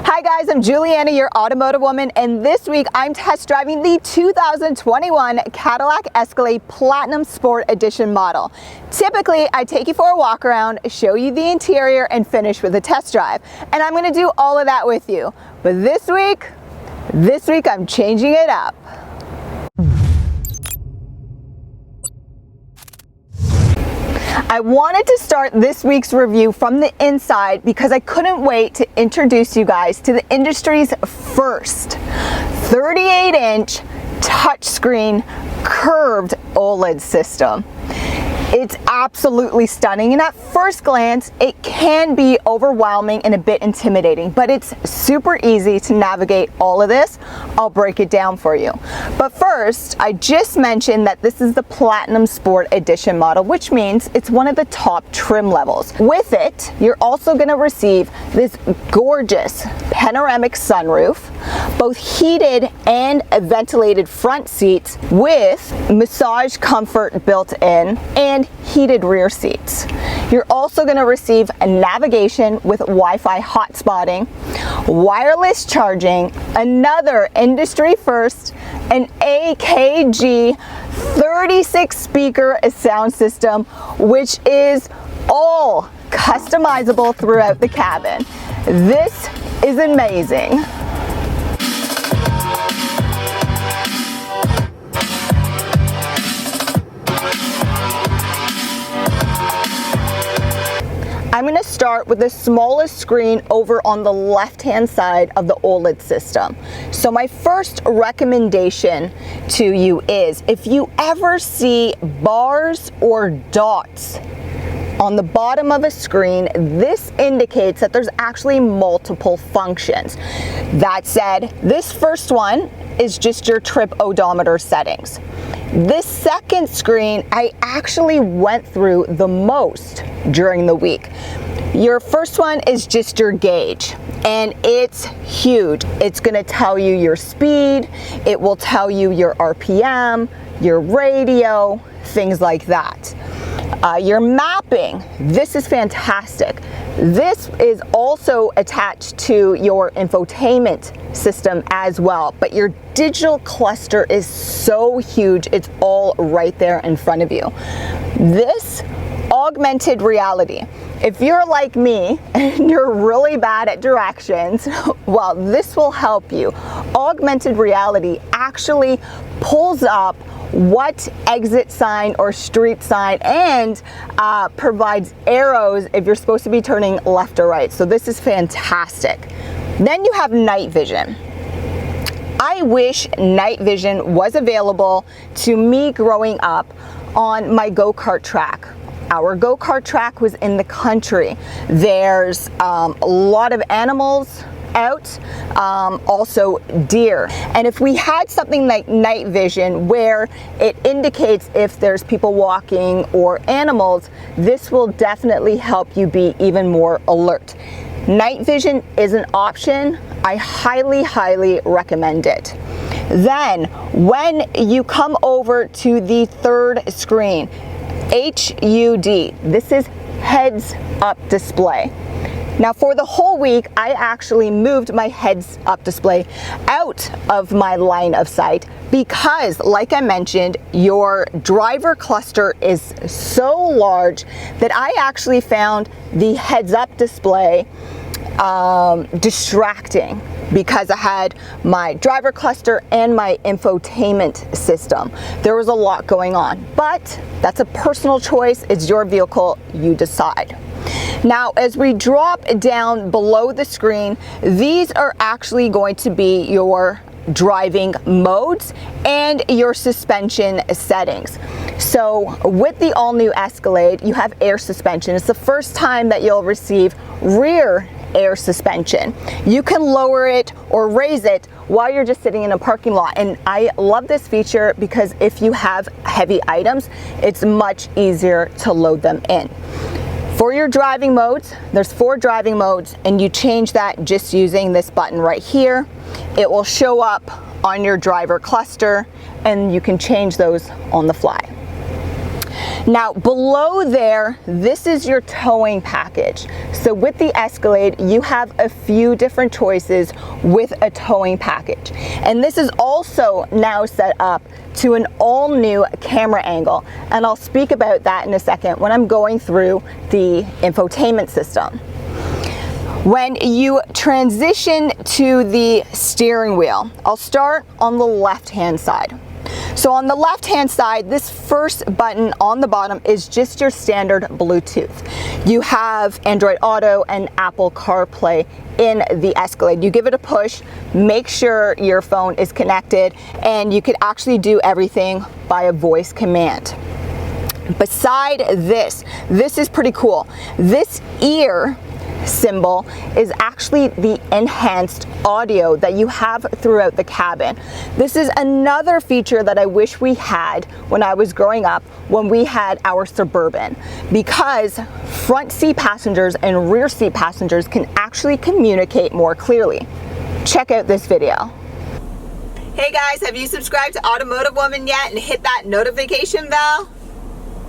Hi guys, I'm Juliana, your automotive woman, and this week I'm test driving the 2021 Cadillac Escalade Platinum Sport Edition model. Typically, I take you for a walk around, show you the interior, and finish with a test drive. And I'm gonna do all of that with you. But this week I'm changing it up. I wanted to start this week's review from the inside because I couldn't wait to introduce you guys to the industry's first 38-inch touchscreen curved OLED system. It's absolutely stunning, and at first glance it can be overwhelming and a bit intimidating, but it's super easy to navigate all of this. I'll break it down for you. But first, I just mentioned that this is the Platinum Sport Edition model, which means it's one of the top trim levels. With it, you're also going to receive this gorgeous panoramic sunroof, both heated and ventilated front seats with massage comfort built in, and heated rear seats. You're also going to receive a navigation with Wi-Fi hotspotting, wireless charging, another industry first, an AKG 36 speaker sound system, which is all customizable throughout the cabin. This is amazing. I'm going to start with the smallest screen over on the left-hand side of the OLED system. So my first recommendation to you is, if you ever see bars or dots on the bottom of a screen, this indicates that there's actually multiple functions. That said, this first one is just your trip odometer settings. This second screen I actually went through the most during the week. Your first one is just your gauge, and it's huge. It's going to tell you your speed, it will tell you your RPM, your radio, things like that. Your mapping, this is fantastic. This is also attached to your infotainment system as well, but your digital cluster is so huge, it's all right there in front of you. This augmented reality, if you're like me and you're really bad at directions, well, this will help you. Augmented reality actually pulls up what exit sign or street sign and provides arrows if you're supposed to be turning left or right. So this is fantastic. Then you have night vision. I wish night vision was available to me growing up on my go-kart track. Our go-kart track was in the country. There's a lot of animals out, also deer. And if we had something like night vision where it indicates if there's people walking or animals, this will definitely help you be even more alert. Night vision is an option. I highly recommend it. Then when you come over to the third screen, HUD, this is heads up display. Now for the whole week, I actually moved my heads up display out of my line of sight because, like I mentioned, your driver cluster is so large that I actually found the heads up display distracting, because I had my driver cluster and my infotainment system. There was a lot going on, but that's a personal choice. It's your vehicle, you decide. Now, as we drop down below the screen, these are actually going to be your driving modes and your suspension settings. So with the all-new Escalade, you have air suspension. It's the first time that you'll receive rear air suspension. You can lower it or raise it while you're just sitting in a parking lot, and I love this feature because if you have heavy items, it's much easier to load them in. For your driving modes, there's 4 driving modes, and you change that just using this button right here. It will show up on your driver cluster, and you can change those on the fly. Now below there, this is your towing package. So with the Escalade, you have a few different choices with a towing package. And this is also now set up to an all new camera angle. And I'll speak about that in a second when I'm going through the infotainment system. When you transition to the steering wheel, I'll start on the left-hand side. So on the left-hand side, this first button on the bottom is just your standard Bluetooth. You have Android Auto and Apple CarPlay in the Escalade. You give it a push, make sure your phone is connected, and you can actually do everything by a voice command. Beside this is pretty cool. This ear symbol is actually the enhanced audio that you have throughout the cabin. This is another feature that I wish we had when I was growing up, when we had our Suburban, because front seat passengers and rear seat passengers can actually communicate more clearly. Check out this video. Hey guys, have you subscribed to AutomotiveWoman yet and hit that notification bell?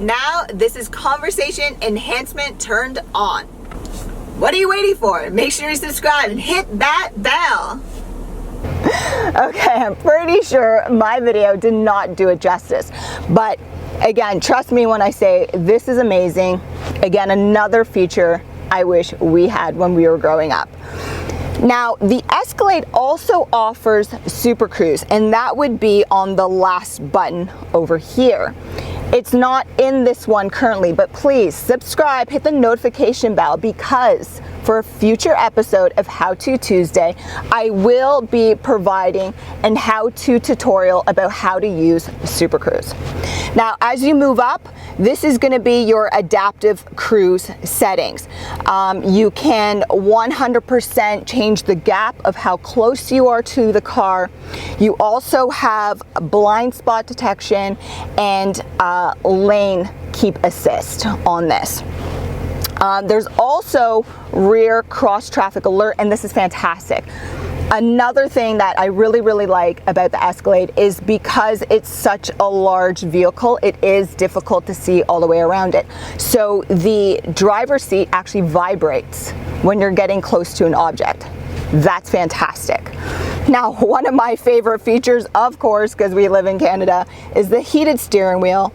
Now this is conversation enhancement turned on. What are you waiting for? Make sure you subscribe and hit that bell. Okay, I'm pretty sure my video did not do it justice, but again, trust me when I say this is amazing. Again, another feature I wish we had when we were growing up. Now, the Escalade also offers Super Cruise, and that would be on the last button over here. It's not in this one currently, but please subscribe, hit the notification bell, because for a future episode of How To Tuesday, I will be providing an how-to tutorial about how to use Super Cruise. Now, as you move up, this is going to be your adaptive cruise settings. You can 100% change the gap of how close you are to the car. You also have blind spot detection and lane keep assist on this. There's also rear cross traffic alert, and this is fantastic. Another thing that I really like about the Escalade is because it's such a large vehicle, it is difficult to see all the way around it. So the driver's seat actually vibrates when you're getting close to an object. That's fantastic. Now, one of my favorite features, of course, because we live in Canada, is the heated steering wheel.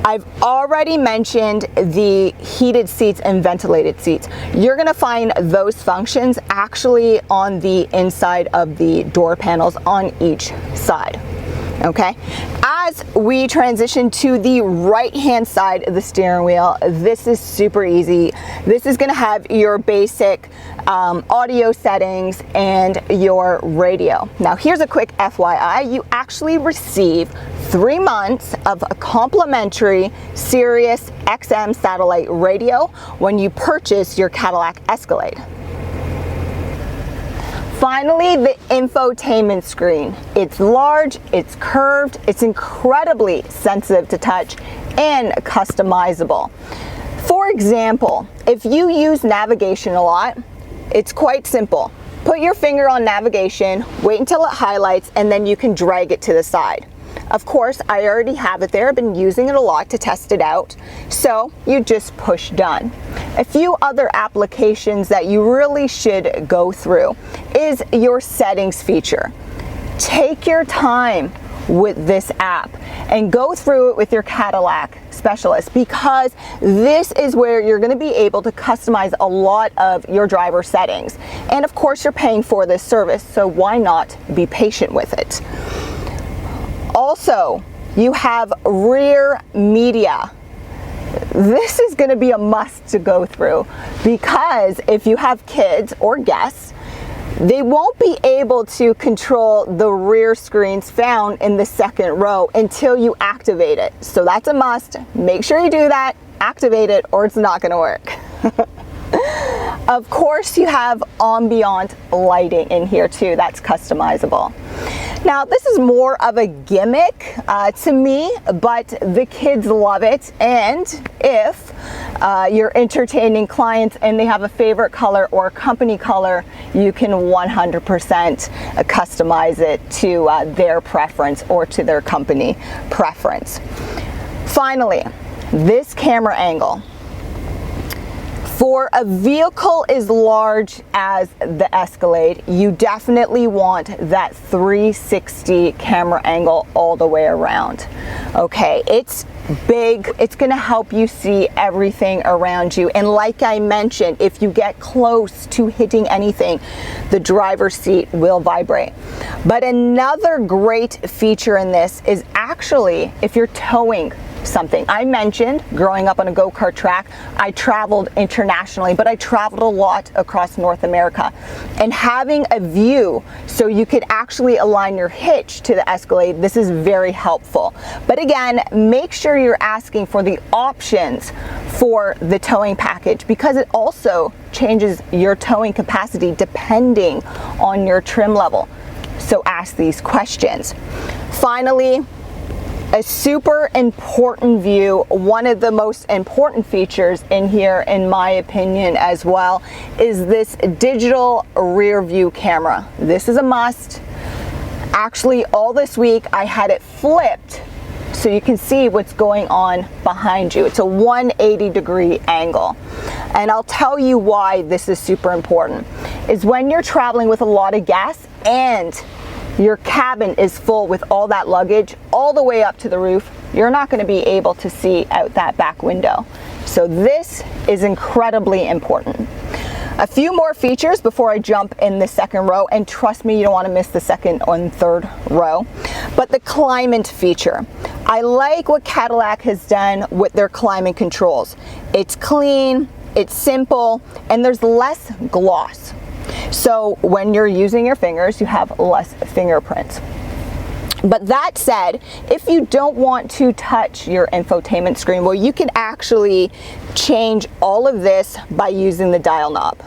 I've already mentioned the heated seats and ventilated seats. You're gonna find those functions actually on the inside of the door panels on each side. Okay, as we transition to the right-hand side of the steering wheel, this is super easy. This is gonna have your basic audio settings and your radio. Now, here's a quick FYI. You actually receive 3 months of a complimentary Sirius XM satellite radio when you purchase your Cadillac Escalade. Finally, the infotainment screen. It's large, it's curved, it's incredibly sensitive to touch and customizable. For example, if you use navigation a lot, it's quite simple. Put your finger on navigation, wait until it highlights, and then you can drag it to the side. Of course, I already have it there. I've been using it a lot to test it out. So you just push done. A few other applications that you really should go through is your settings feature. Take your time with this app and go through it with your Cadillac specialist, because this is where you're going to be able to customize a lot of your driver settings. And of course, you're paying for this service, so why not be patient with it? Also, you have rear media. This is going to be a must to go through, because if you have kids or guests, they won't be able to control the rear screens found in the second row until you activate it. So that's a must. Make sure you do that, activate it, or it's not going to work. Of course, you have ambient lighting in here too. That's customizable. Now, this is more of a gimmick to me, but the kids love it. And if you're entertaining clients and they have a favorite color or company color, you can 100% customize it to their preference or to their company preference. Finally, this camera angle. For a vehicle as large as the Escalade, you definitely want that 360 camera angle all the way around. Okay, it's big, it's gonna help you see everything around you. And like I mentioned, if you get close to hitting anything, the driver's seat will vibrate. But another great feature in this is actually if you're towing something. I mentioned growing up on a go-kart track, I traveled internationally, but I traveled a lot across North America. And having a view so you could actually align your hitch to the Escalade, this is very helpful. But again, make sure you're asking for the options for the towing package, because it also changes your towing capacity depending on your trim level. So ask these questions. Finally, a super important view, one of the most important features in here, in my opinion as well, is this digital rear view camera. This is a must. Actually, all this week I had it flipped so you can see what's going on behind you. It's a 180-degree angle. And I'll tell you why this is super important. Is when you're traveling with a lot of gas and your cabin is full with all that luggage all the way up to the roof, you're not going to be able to see out that back window. So this is incredibly important. A few more features before I jump in the second row, and trust me, you don't want to miss the second and third row. But the climate feature. I like what Cadillac has done with their climate controls. It's clean, it's simple, and there's less gloss. So when you're using your fingers, you have less fingerprints. But that said, if you don't want to touch your infotainment screen, well, you can actually change all of this by using the dial knob.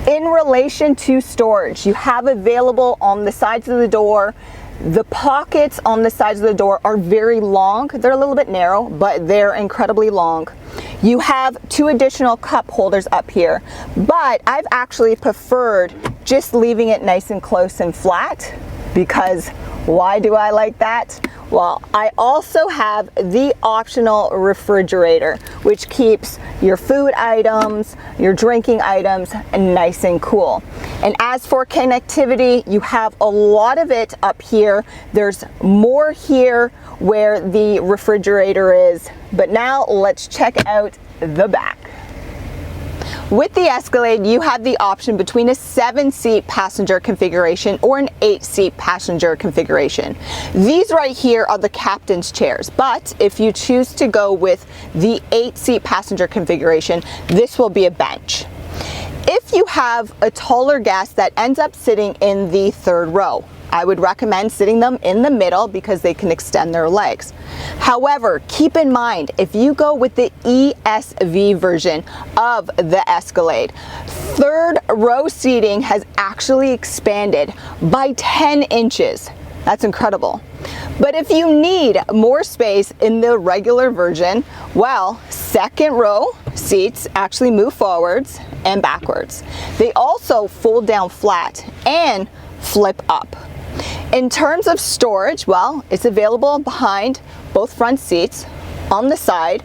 In relation to storage, you have available on the sides of the door. The pockets on the sides of the door are very long. They're a little bit narrow, but they're incredibly long. You have 2 additional cup holders up here, but I've actually preferred just leaving it nice and close and flat, because why do I like that? Well, I also have the optional refrigerator, which keeps your food items, your drinking items nice and cool. And as for connectivity, you have a lot of it up here. There's more here where the refrigerator is. But now let's check out the back. With the Escalade, you have the option between a 7-seat passenger configuration or an 8-seat passenger configuration. These right here are the captain's chairs, but if you choose to go with the 8-seat passenger configuration, this will be a bench. If you have a taller guest that ends up sitting in the third row, I would recommend sitting them in the middle because they can extend their legs. However, keep in mind, if you go with the ESV version of the Escalade, third row seating has actually expanded by 10 inches. That's incredible. But if you need more space in the regular version, well, second row seats actually move forwards and backwards. They also fold down flat and flip up. In terms of storage, well, it's available behind both front seats, on the side.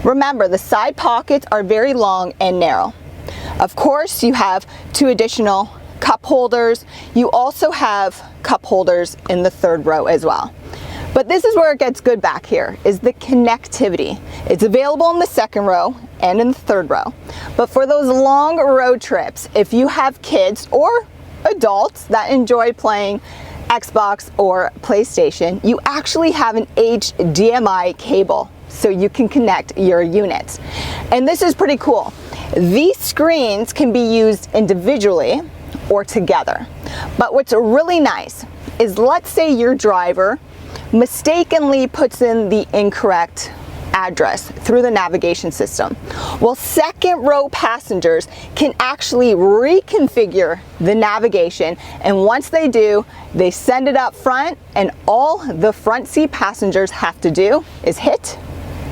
Remember, the side pockets are very long and narrow. Of course, you have 2 additional cup holders. You also have cup holders in the third row as well. But this is where it gets good back here, is the connectivity. It's available in the second row and in the third row. But for those long road trips, if you have kids or adults that enjoy playing Xbox or PlayStation, you actually have an HDMI cable so you can connect your units. And this is pretty cool. These screens can be used individually or together. But what's really nice is, let's say your driver mistakenly puts in the incorrect address through the navigation system. Well, second row passengers can actually reconfigure the navigation, and once they do, they send it up front, and all the front seat passengers have to do is hit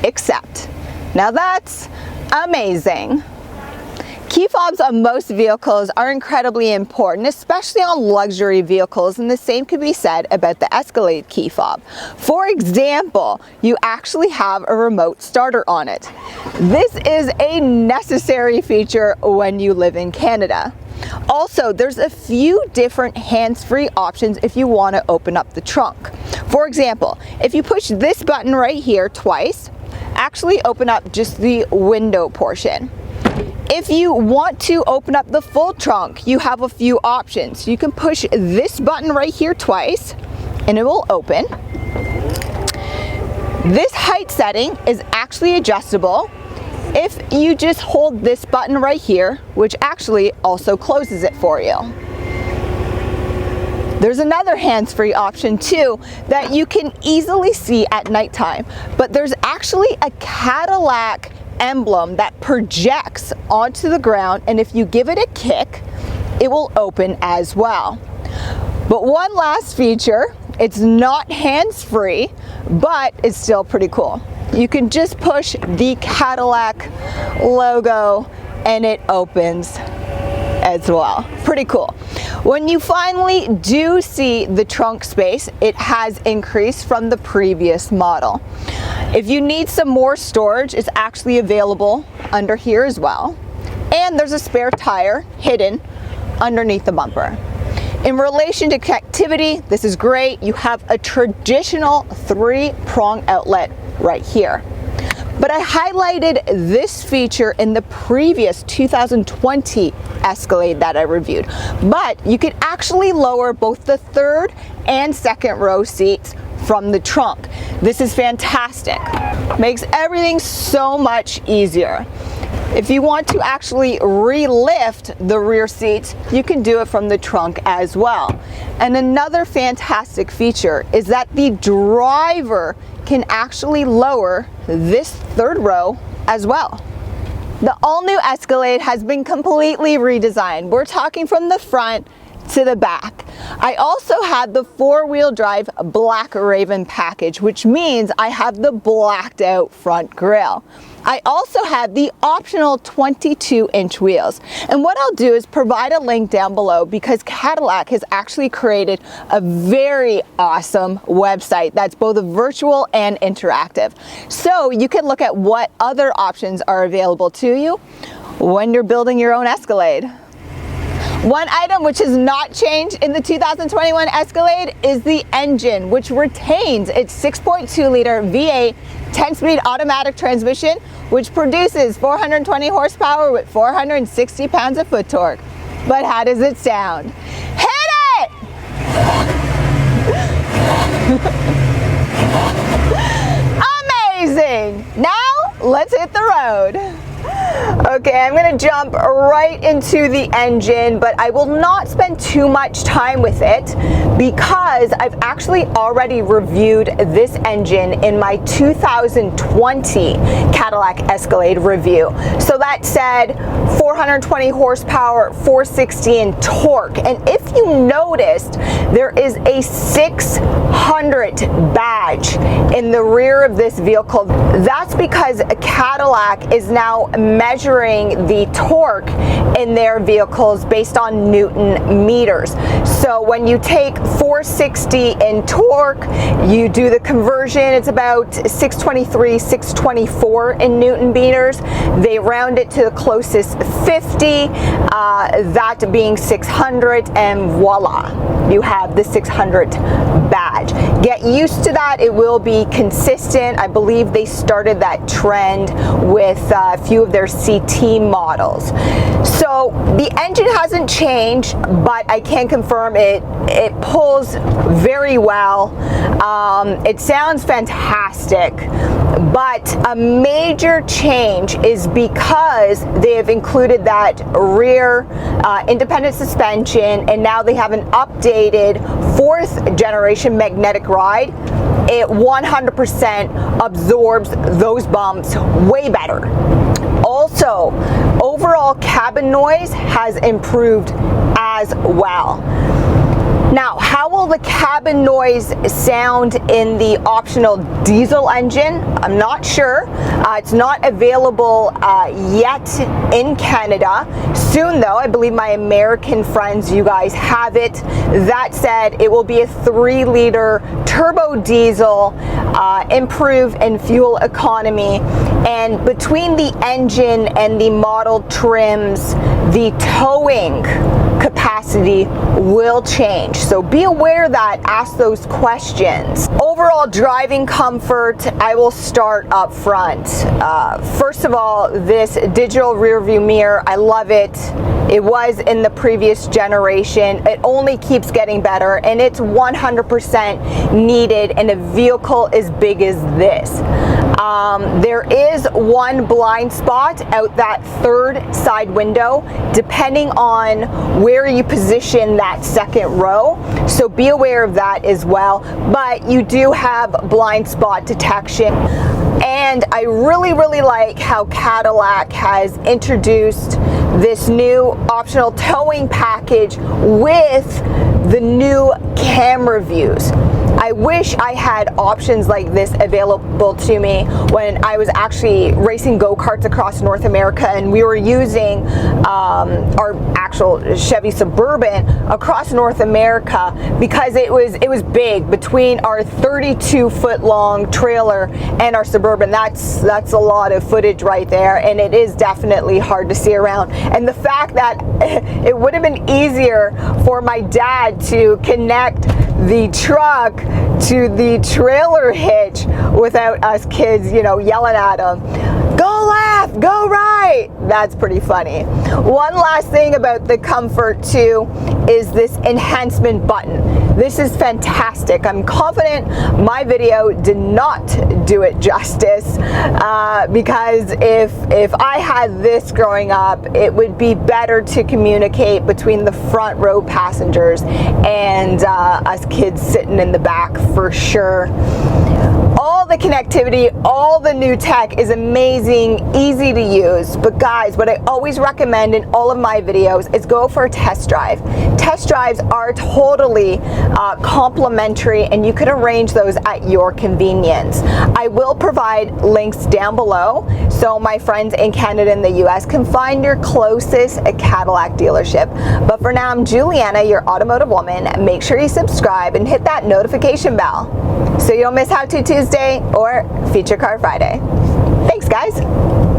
accept. Now that's amazing. Key fobs on most vehicles are incredibly important, especially on luxury vehicles, and the same could be said about the Escalade key fob. For example, you actually have a remote starter on it. This is a necessary feature when you live in Canada. Also, there's a few different hands-free options if you want to open up the trunk. For example, if you push this button right here twice, actually open up just the window portion. If you want to open up the full trunk, you have a few options. You can push this button right here twice and it will open. This height setting is actually adjustable if you just hold this button right here, which actually also closes it for you. There's another hands-free option too that you can easily see at nighttime, but there's actually a Cadillac emblem that projects onto the ground, and if you give it a kick, it will open as well. But one last feature, it's not hands-free, but it's still pretty cool. You can just push the Cadillac logo and it opens as well. Pretty cool. When you finally do see the trunk space, it has increased from the previous model. If you need some more storage, it's actually available under here as well. And there's a spare tire hidden underneath the bumper. In relation to connectivity, this is great. You have a traditional 3-prong outlet right here. But I highlighted this feature in the previous 2020 Escalade that I reviewed. But you could actually lower both the third and second row seats from the trunk. This is fantastic. Makes everything so much easier. If you want to actually re-lift the rear seats, you can do it from the trunk as well. And another fantastic feature is that the driver can actually lower this third row as well. The all-new Escalade has been completely redesigned. We're talking from the front to the back. I also had the 4-wheel drive Black Raven package, which means I have the blacked out front grille. I also have the optional 22-inch wheels. And what I'll do is provide a link down below because Cadillac has actually created a very awesome website that's both virtual and interactive. So you can look at what other options are available to you when you're building your own Escalade. One item which has not changed in the 2021 Escalade is the engine, which retains its 6.2-liter V8 10-speed automatic transmission, which produces 420 horsepower with 460 pounds of foot torque. But how does it sound? Hit it! Amazing! Now, let's hit the road. Okay, I'm going to jump right into the engine, but I will not spend too much time with it because I've actually already reviewed this engine in my 2020 Cadillac Escalade review. So that said, 420 horsepower, 460 in torque. And if you noticed, there is a 600 badge in the rear of this vehicle. That's because Cadillac is now measuring the torque in their vehicles based on Newton meters. So when you take 460 in torque, you do the conversion, it's about 623, 624 in Newton meters. They round it to the closest 50, that being 600, and voila, you have the 600 badge. Get used to that, it will be consistent. I believe they started that trend with a few of their CT models. So the engine hasn't changed, but I can confirm it pulls very well. It sounds fantastic, but a major change is because they have included that rear independent suspension, and now they have an updated 4th generation magnetic ride. It 100% absorbs those bumps way better. Also, overall cabin noise has improved as well. Now, how will the cabin noise sound in the optional diesel engine? I'm not sure. It's not available yet in Canada. Soon though, I believe my American friends, you guys have it. That said, it will be a 3-liter turbo diesel, improved in fuel economy. And between the engine and the model trims, the towing capacity will change. So be aware that, ask those questions. Overall driving comfort, I will start up front. First of all, this digital rear view mirror, I love it. It was in the previous generation. It only keeps getting better, and it's 100% needed in a vehicle as big as this. There is one blind spot out that third side window, depending on where you position that second row. So be aware of that as well. But you do have blind spot detection. And I really like how Cadillac has introduced this new optional towing package with the new camera views. I wish I had options like this available to me when I was actually racing go-karts across North America, and we were using our actual Chevy Suburban across North America, because it was big between our 32-foot long trailer and our Suburban. That's a lot of footage right there, and it is definitely hard to see around. And the fact that it would have been easier for my dad to connect the truck to the trailer hitch without us kids, you know, yelling at him, go left, go right. That's pretty funny. One last thing about the comfort too is this enhancement button. This is fantastic. I'm confident my video did not do it justice, because if I had this growing up, it would be better to communicate between the front row passengers and us kids sitting in the back for sure. All the connectivity, all the new tech is amazing, easy to use. But guys, what I always recommend in all of my videos is go for a test drive. Test drives are totally complimentary, and you can arrange those at your convenience. I will provide links down below so my friends in Canada and the US can find your closest Cadillac dealership. But for now, I'm Juliana, your automotive woman. Make sure you subscribe and hit that notification bell so you don't miss How To Tuesday or Feature Car Friday. Thanks, guys.